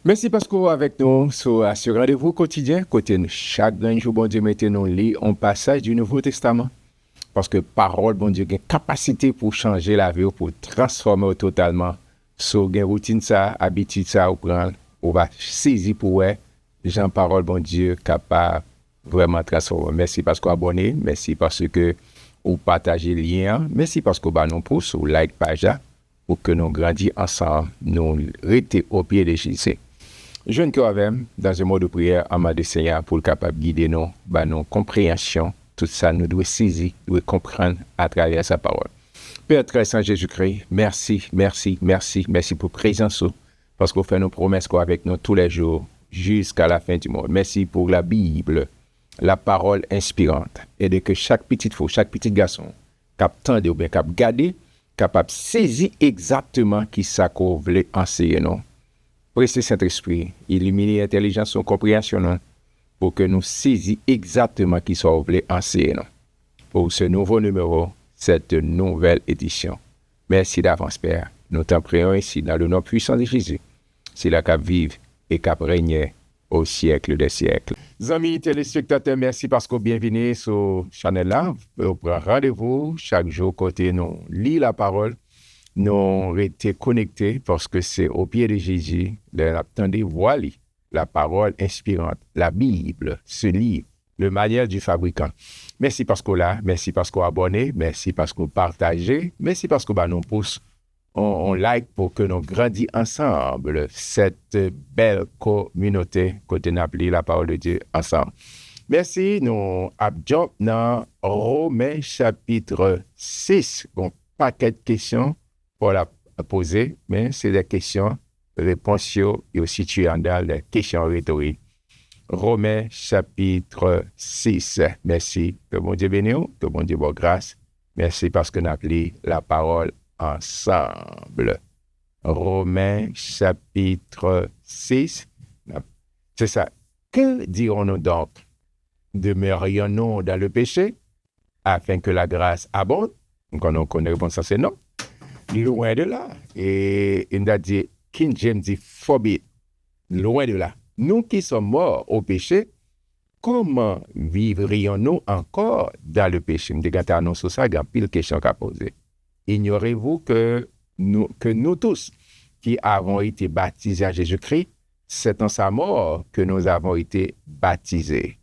Merci parce que vous avec nous sur ce rendez-vous quotidien. Côté chaque jour, bon Dieu, maintenant, lit un passage du Nouveau Testament. Parce que parole, bon Dieu, a une capacité pour changer la vie, pour transformer totalement. So, une routine, ça, habitude, ça, ou prendre, on va saisir pour eux. Jean parole, bon Dieu, capable vraiment transformer. Merci parce que vous abonnez. Merci parce que vous partagez le lien. Merci parce que vous nous pousse, ou like page là, pour que nous grandissions ensemble, nous rester au pied de Jésus. Je ne avec dans un mot de prière en ma de Seigneur pour le capable guider nous, nos compréhension, tout ça nous doit saisir, doit comprendre à travers sa parole. Père très saint Jésus-Christ, merci pour présence, parce qu'on fait nos promesses avec nous tous les jours jusqu'à la fin du monde. Merci pour la Bible, la parole inspirante, et de que chaque petite fille, chaque petit garçon, capable de ou bien capable garder, capable saisir exactement qui ça qu'on veut enseigner nous. Précieux Saint-Esprit, illuminer l'intelligence et la compréhension pour que nous saisissions exactement qui soit voulu enseigner pour ce nouveau numéro, cette nouvelle édition. Merci d'avance, Père. Nous t'en prions ici dans le nom puissant de Jésus. C'est là qu'à vivre et qu'à régner au siècle des siècles. Amis téléspectateurs, merci parce que vous bienvenue sur Channel là. Vous prenez rendez-vous chaque jour côté nous lit la parole. Nous été connectés parce que c'est au pied de Jésus, attendez, voilà la parole inspirante, la Bible, ce livre, le manuel du fabricant. Merci parce que là, merci parce que vous abonnez, merci parce que vous partagez, merci parce que nous pousse, on like pour que nous grandissions ensemble cette belle communauté côté nous appelons la parole de Dieu ensemble. Merci, nous abjons dans Romains chapitre 6, bon paquet de questions pour la poser, mais c'est des questions, réponses et aussi tu en dans les questions rhétoriques. Romains chapitre 6. Merci. Que bon Dieu bénisse, que bon Dieu bonne grâce. Merci parce que nous appelons la parole ensemble. Romains chapitre 6. C'est ça. Que dirons-nous donc? Demeurions-nous dans le péché afin que la grâce abonde? Donc on connaît la réponse, c'est non. Loin de là. Et il a dit, King James dit, forbid. Loin de là. Nous qui sommes morts au péché, comment vivrions-nous encore dans le péché? Je vais annoncer ça, il y a pile de questions à poser. Ignorez-vous que nous tous qui avons été baptisés à Jésus-Christ, c'est en sa mort que nous avons été baptisés.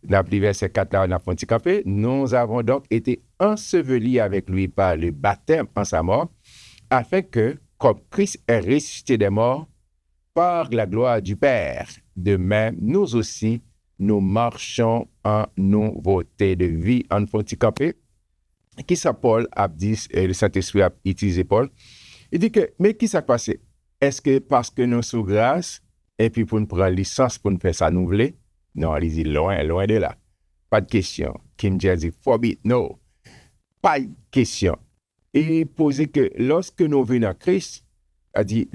Dans le verset 4, là, on a handicapé. Nous avons donc été ensevelis avec lui par le baptême en sa mort, afin que, comme Christ est ressuscité des morts, par la gloire du Père, de même, nous aussi, nous marchons en nouveauté de vie. En handicapé, qui ça Paul a dit, le Saint-Esprit a utilisé Paul, il dit que, mais qui ça passe? Est-ce que parce que nous sommes grâce, et puis pour nous prendre licence, pour nous faire ça nous voulons? Non, il dit loin de là. Pas de question. King James dit forbid, non. Pas de question. Et poser que lorsque nous venons à Christ, a dit,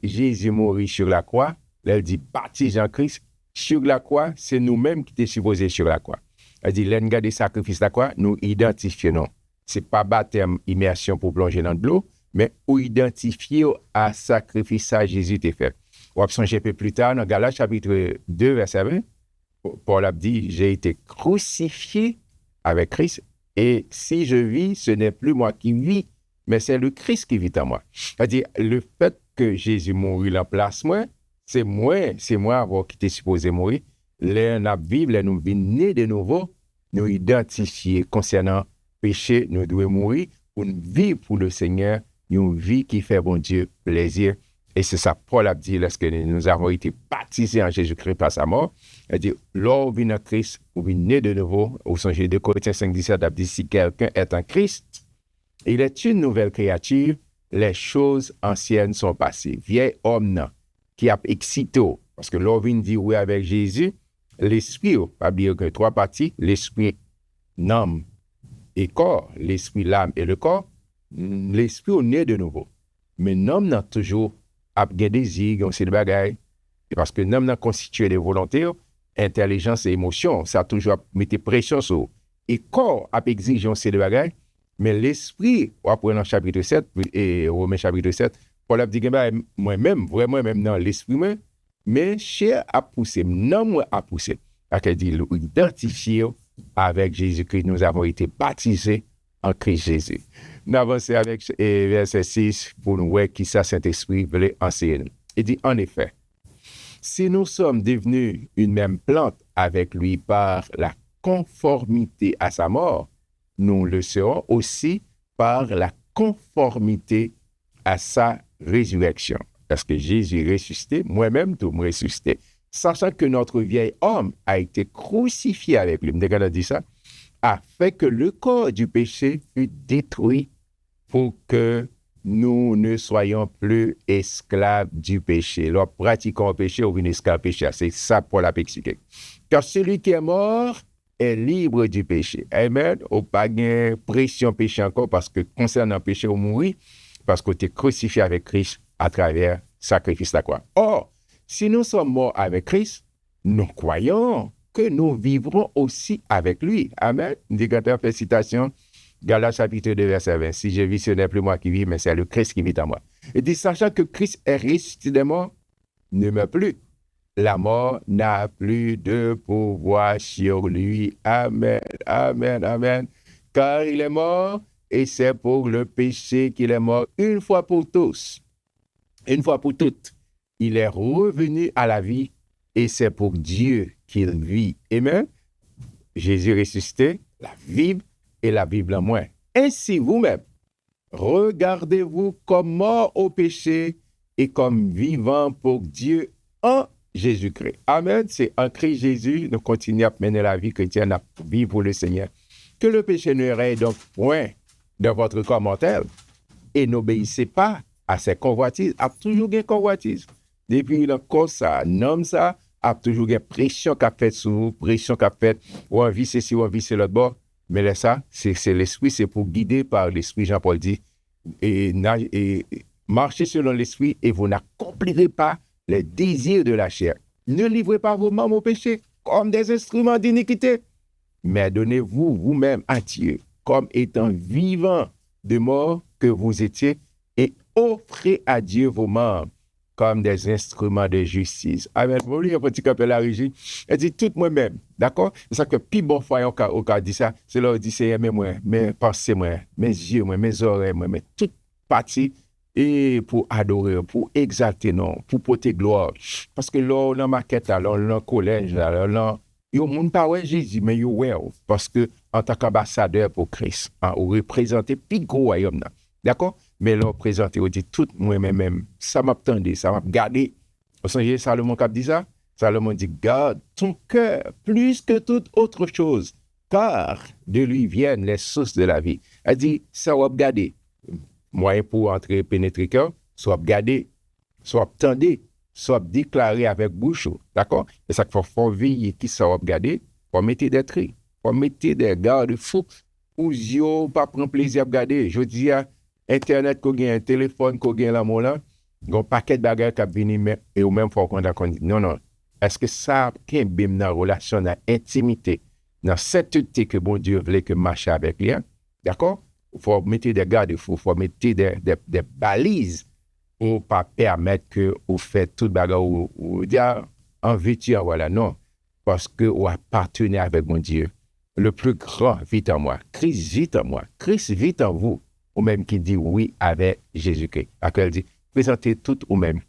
Jésus mourit sur la croix, elle dit baptisé en Christ, sur la croix, c'est nous-mêmes qui sommes supposés sur la croix. Elle dit, l'engagement des sacrifices de la croix, nous identifions. Ce n'est pas baptême, immersion pour plonger dans de l'eau, mais nous identifions à sacrifice à Jésus t'a fait. On va changer un peu plus tard dans Galates chapitre 2, verset 20. Paul a dit, j'ai été crucifié avec Christ, et si je vis, ce n'est plus moi qui vis, mais c'est le Christ qui vit en moi. C'est-à-dire, le fait que Jésus mourit en place, c'est moi qui était supposé mourir. Les nous vivons, les nous nés de nouveau, nous identifier concernant péché, nous devons mourir pour une vie pour le Seigneur, une vie qui fait bon Dieu plaisir. Et c'est ça, Paul a dit, lorsque nous avons été baptisés en Jésus-Christ par sa mort, il a dit, lorsque vous venez en Christ, vous venez de nouveau, au sens de Corinthiens 5, 17, il a dit, si quelqu'un est en Christ, il est une nouvelle créature, les choses anciennes sont passées. Vieil homme, qui a excité, parce que lorsque vous dit oui avec Jésus, l'esprit, pas dire que trois parties, l'esprit, l'âme et corps, l'esprit, l'âme et le corps, l'esprit est né de nouveau. Mais l'homme n'a toujours a des désirs, c'est des bagailles. Parce que l'homme n'a constitué des volontés, intelligence et émotion, ça a toujours mis pression sur. Et corps a exigé c'est des bagailles, mais l'esprit, après dans chapitre 7, et Romains chapitre 7, Paul a dit que moi-même, vraiment, même dans l'esprit, mais chair a poussé, non moi a poussé. Elle dit, identifié avec Jésus-Christ, nous avons été baptisés en Christ Jésus. Nous avançons avec verset 6 pour nous voir qui ça Saint-Esprit voulait enseigner. Il dit, en effet, si nous sommes devenus une même plante avec lui par la conformité à sa mort, nous le serons aussi par la conformité à sa résurrection. Parce que Jésus est ressuscité, moi-même tout me ressuscité, sachant que notre vieil homme a été crucifié avec lui. Vous avez dit ça? Afin que le corps du péché fût détruit pour que nous ne soyons plus esclaves du péché. Lorsque pratiquons le péché, on devient esclave du péché. C'est ça pour la expliquer. Car celui qui est mort est libre du péché. Amen. On n'a pas de pression péché encore parce que concernant le péché, on mourit parce qu'on est crucifié avec Christ à travers le sacrifice de la croix. Or, si nous sommes morts avec Christ, nous croyons que nous vivrons aussi avec lui. Amen. Indicateur, fait citation. Galates chapitre 2, verset 20. Si je vis, ce n'est plus moi qui vis, mais c'est le Christ qui vit en moi. Il dit, sachant que Christ est ressuscité des morts, ne meurt plus. La mort n'a plus de pouvoir sur lui. Amen, amen, amen. Car il est mort, et c'est pour le péché qu'il est mort une fois pour tous. Une fois pour toutes. Il est revenu à la vie, et c'est pour Dieu qu'il vit. Amen. Jésus ressuscité, la Bible, et la Bible en moi. Ainsi, vous-même, regardez-vous comme mort au péché et comme vivant pour Dieu en Jésus-Christ. Amen. C'est en Christ Jésus, nous continuons à mener la vie chrétienne, à vivre pour le Seigneur. Que le péché ne règne donc point dans votre corps mortel et n'obéissez pas à ses convoitises. A toujours des convoitises. Depuis le corps, ça, nomme ça, a toujours des pression qu'a fait sur vous, pression qu'a fait, ou envie c'est ci, ou envie c'est l'autre bord. Mais là, ça, c'est l'esprit, c'est pour guider par l'esprit, Jean-Paul dit, et marchez selon l'esprit et vous n'accomplirez pas les désirs de la chair. Ne livrez pas vos membres au péché comme des instruments d'iniquité, mais donnez-vous vous-même à Dieu comme étant vivant de mort que vous étiez et offrez à Dieu vos membres comme des instruments de justice. Amen. Vous voulez un petit peu la régie? Elle dit tout moi-même. D'accord? C'est ça que plus bon fois au cas dit ça, c'est là où dit c'est moi, mes pensées, moi, mes yeux, moi, mes oreilles, moi, mais toute partie et pour adorer, pour exalter, non, pour porter gloire. Parce que là, on a maquette, là, on a collège, là, yo moun pas ouais Jésus, mais yo ouais, parce que en tant qu'ambassadeur pour Christ, hein, on représente plus gros royaume là. D'accord? Mais là, présenter, on dit tout moi-même, ça m'attendait, ça m'a gardé. Vous savez, Salomon qui dit ça? Salomon dit, garde ton cœur plus que toute autre chose, car de lui viennent les sources de la vie. Elle dit, ça va garder. Moyen pour entrer, pénétrer cœur, soit garder, soit tendez, soit déclarer avec bouche. D'accord? C'est ça qu'il faut veiller qui ça va garder, pour mettre des traits, pour mettre des garde-fous, ou yo pas prendre plaisir à regarder. Je dis à Internet, qu'on a un téléphone, qu'on a la mola, un paquet de bagages qui viennent, et au même fois qu'on a dit, non. Est-ce que ça, qu'un bim dans la relation, dans l'intimité, dans cette sainteté que bon Dieu voulait que marche avec lui, d'accord? Il faut mettre des garde-fous, il faut mettre des balises pour ne pas permettre que vous faites tout bagarre ou dire en vertu, voilà, non. Parce que vous appartenez avec mon Dieu. Le plus grand vit en moi. Christ vit en moi. Christ vit en vous. Ou même qui dit oui avec Jésus-Christ. Après, elle dit, présentez tout ou même.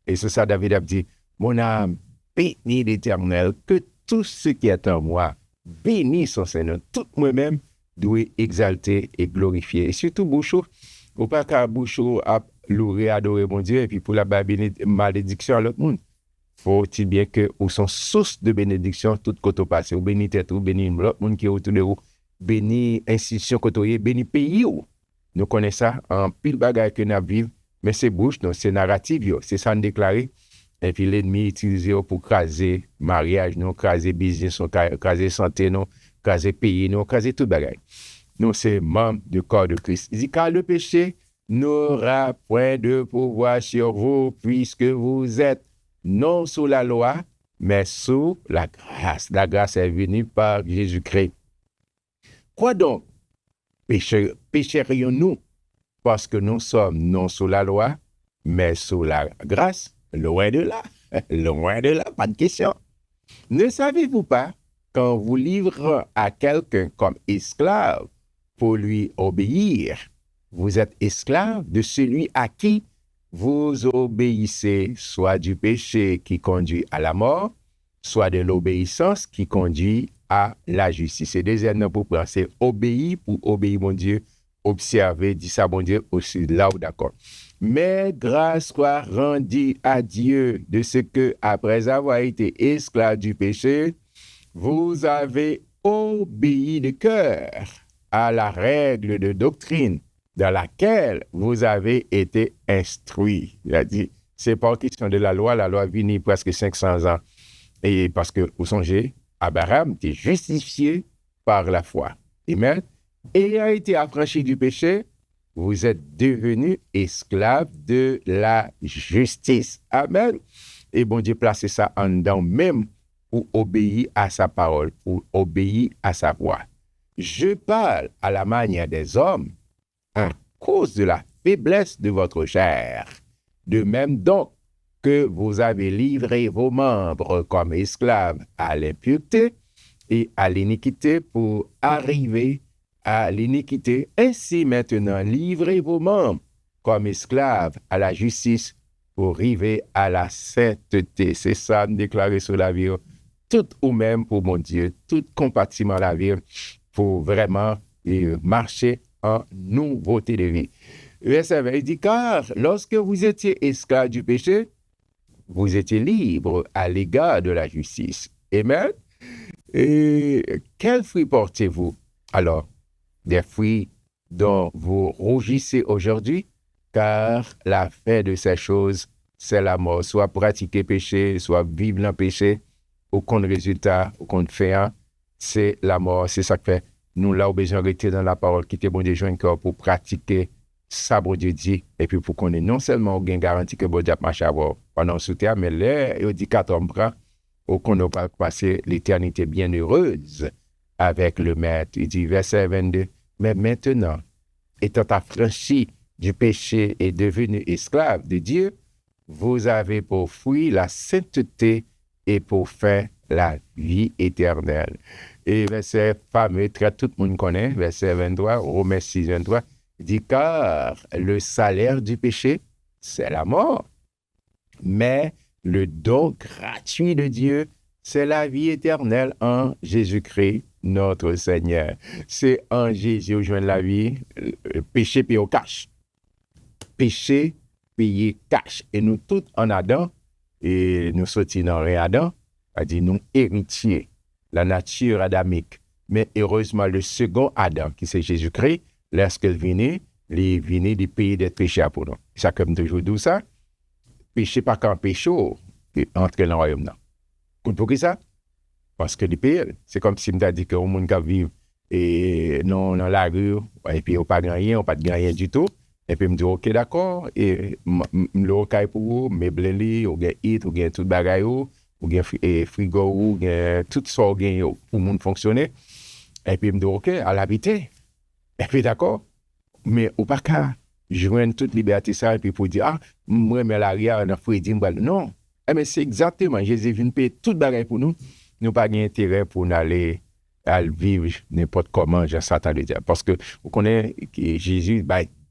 Et c'est ça, David a dit, mon âme, bénis l'Éternel, que tout ce qui est en moi, bénis son Seigneur. Tout moi-même doit exalter et glorifier. Et surtout, Bouchou, ou pas qu'à Bouchou a loué, adorer mon Dieu, et puis pour la malédiction à l'autre monde. Faut-il bien que vous sont source de bénédiction tout côté passé. Vous bénis tête, vous bénis l'autre monde qui est autour de vous, bénis institution côté, bénis pays. Nous connaissons ça en pile bagaille que nous vivons, mais c'est bouche, non, c'est narratif, c'est ça nous déclarer. Et puis l'ennemi utilise pour craser mariage, non, craser business, craser santé, non, craser pays, non, craser tout bagaille. Nous, c'est membre du corps de Christ. Il dit, car le péché n'aura point de pouvoir sur vous, puisque vous êtes non sous la loi, mais sous la grâce. La grâce est venue par Jésus-Christ. Quoi donc? Pécherions-nous parce que nous sommes non sous la loi, mais sous la grâce? Loin de là. Loin de là, pas de question. Ne savez-vous pas qu'en vous livrant à quelqu'un comme esclave pour lui obéir, vous êtes esclave de celui à qui vous obéissez, soit du péché qui conduit à la mort, soit de l'obéissance qui conduit à la justice. Et deuxièmement, pour penser, obéir pour obéir, mon Dieu, observer, dit ça, mon Dieu, aussi là où d'accord. Mais grâce soit rendue à Dieu de ce que, après avoir été esclave du péché, vous avez obéi de cœur à la règle de doctrine dans laquelle vous avez été instruit. Il a dit, c'est pas question de la loi vient presque 500 ans. Et parce que, vous songez, Abraham était justifié par la foi. Amen. Et a été affranchi du péché, vous êtes devenu esclave de la justice. Amen. Et bon Dieu place ça en dedans même pour obéir à sa parole, pour obéir à sa voix. Je parle à la manière des hommes à cause de la faiblesse de votre chair. De même donc que vous avez livré vos membres comme esclaves à l'impureté et à l'iniquité pour arriver à l'iniquité, ainsi maintenant livrez vos membres comme esclaves à la justice pour arriver à la sainteté. C'est ça, déclaré sur la vie. Tout ou même pour mon Dieu, tout compatiment à la vie pour vraiment marcher en nouveauté de vie. Verset 20 dit, car lorsque vous étiez esclaves du péché, vous étiez libres à l'égard de la justice. Amen. Et quels fruits portez-vous? Alors, des fruits dont vous rougissez aujourd'hui, car la fin de ces choses, c'est la mort. Soit pratiquer péché, soit vivre dans le péché, aucun résultat, aucun fait, c'est la mort. C'est ça que fait. Nous, là, au besoin de rester dans la parole, qui était bon de joindre encore pour pratiquer ça, bon Dieu dit, et puis pour qu'on ait non seulement on gagne garantie que bon Dieu marche à voir pendant ce temps, mais là, il dit 4 hommes prend, ou qu'on n'a pas passé l'éternité bienheureuse avec le Maître. Il dit, verset 22, mais maintenant, étant affranchi du péché et devenu esclave de Dieu, vous avez pour fruit la sainteté et pour fin la vie éternelle. Et verset fameux, très tout le monde connaît, verset 23, Romains 6, 23, dit, car le salaire du péché, c'est la mort. Mais le don gratuit de Dieu, c'est la vie éternelle en Jésus-Christ, notre Seigneur. C'est en Jésus où joint la vie, péché payé au cash. Péché payé cash. Et nous tous en Adam, et nous sortis dans Adam, a dit nous héritiers, la nature adamique. Mais heureusement, le second Adam, qui c'est Jésus-Christ, lorsqu'il venait, il venait du pays des péchés pour nous. Ça, comme toujours dit ça, péché pas qu'un péché, entre dans le royaume. Pour ça? Parce que le pays, c'est comme si on t'a dit que le monde qui vit et non dans la rue, et puis on n'a pas gagné, on n'a pas gagné du tout. Et puis, je me dis, OK, d'accord, et le rocaille pour vous, mes blés, ou bien hit, ou bien tout bagaille, ou bien frigo, ou bien tout ça, pour le monde fonctionner. Et puis, je me dis, OK, à l'habiter. Et puis, d'accord, mais ou pas qu'à joindre toute liberté, ça, et puis pour dire, ah, moi, mais l'arrière, on a fait dire, non. Mais c'est exactement, Jésus vient payer tout bagaille pour nous. Nous pas d'intérêt pour aller à vivre n'importe comment, j'ai Satan de dire. Parce que vous connaissez que Jésus,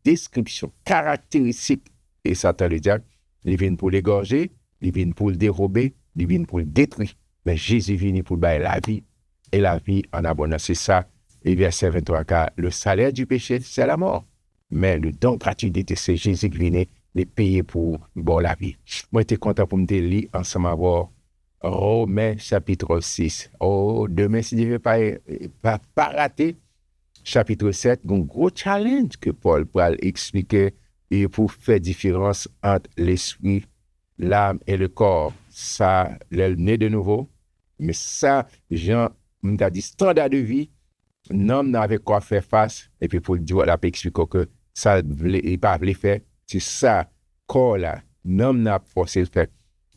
description caractéristique et Satan le diable, il vient pour l'égorger, il vient pour le dérober, il vient pour le détruire. Mais Jésus vient pour la vie et la vie en abondance. C'est ça. Et verset 23, car le salaire du péché, c'est la mort. Mais le don gratuit de c'est Jésus qui vient les payer pour la vie. Moi, j'étais content pour me lire ensemble avec Romains chapitre 6. Oh, demain, si je ne veux pas rater, chapitre 7, un gros challenge que Paul va expliquer et pour faire différence entre l'esprit, l'âme et le corps. Ça, le né de nouveau. Mais ça, Jean m'a dit standard de vie, l'homme n'avait quoi faire face. Et puis pour le dire, il a expliqué que ça, il n'a pas faire. C'est ça, corps là, l'homme n'a pas forcé de faire.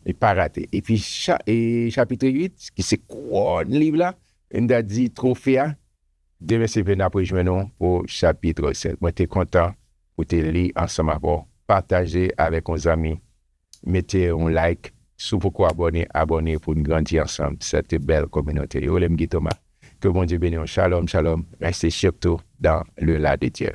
Il n'a pas raté. Et puis, chapitre 8, qui c'est quoi le livre là? Il a dit trophée. Demain, c'est venu après joindre pour chapitre 7. Moi, j'étais content pour te lire ensemble, pour partager avec nos amis. Mettez un like Si vous pouvez abonner pour nous grandir ensemble cette belle communauté. Yo, l'aime Guy Thomas. Que bon Dieu bénisse. Shalom, shalom. Restez surtout dans le là de Dieu.